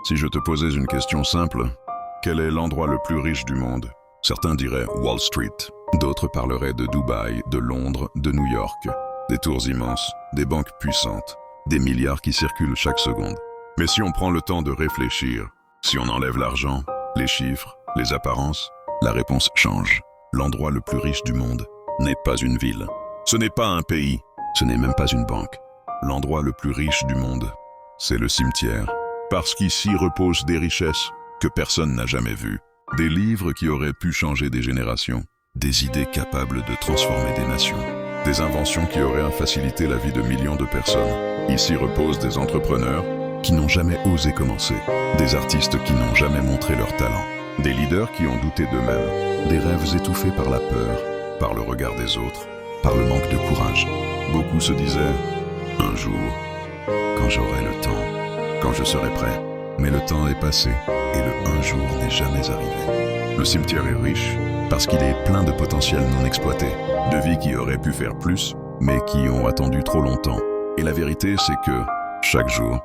Si je te posais une question simple, quel est l'endroit le plus riche du monde? Certains diraient Wall Street, d'autres parleraient de Dubaï, de Londres, de New York, des tours immenses, des banques puissantes, des milliards qui circulent chaque seconde. Mais si on prend le temps de réfléchir, si on enlève l'argent, les chiffres, les apparences, la réponse change. L'endroit le plus riche du monde n'est pas une ville. Ce n'est pas un pays, ce n'est même pas une banque. L'endroit le plus riche du monde, c'est le cimetière. Parce qu'ici reposent des richesses que personne n'a jamais vues. Des livres qui auraient pu changer des générations. Des idées capables de transformer des nations. Des inventions qui auraient facilité la vie de millions de personnes. Ici reposent des entrepreneurs qui n'ont jamais osé commencer. Des artistes qui n'ont jamais montré leur talent. Des leaders qui ont douté d'eux-mêmes. Des rêves étouffés par la peur, par le regard des autres, par le manque de courage. Beaucoup se disaient « un jour, quand j'aurai le temps, quand je serai prêt ». Mais le temps est passé et le un jour n'est jamais arrivé. Le cimetière est riche parce qu'il est plein de potentiel non exploité, de vies qui auraient pu faire plus, mais qui ont attendu trop longtemps. Et la vérité, c'est que, chaque jour,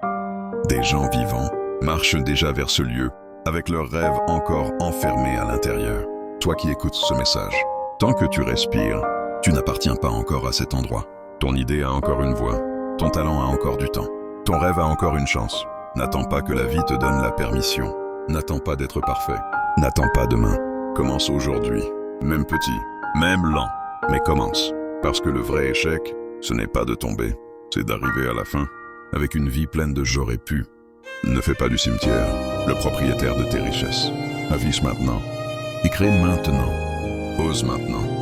des gens vivants marchent déjà vers ce lieu, avec leurs rêves encore enfermés à l'intérieur. Toi qui écoutes ce message, tant que tu respires, tu n'appartiens pas encore à cet endroit. Ton idée a encore une voix, ton talent a encore du temps, ton rêve a encore une chance. N'attends pas que la vie te donne la permission. N'attends pas d'être parfait. N'attends pas demain. Commence aujourd'hui. Même petit, même lent, mais commence. Parce que le vrai échec, ce n'est pas de tomber, c'est d'arriver à la fin, avec une vie pleine de j'aurais pu. Ne fais pas du cimetière le propriétaire de tes richesses. Avise maintenant. Et crée maintenant. Ose maintenant.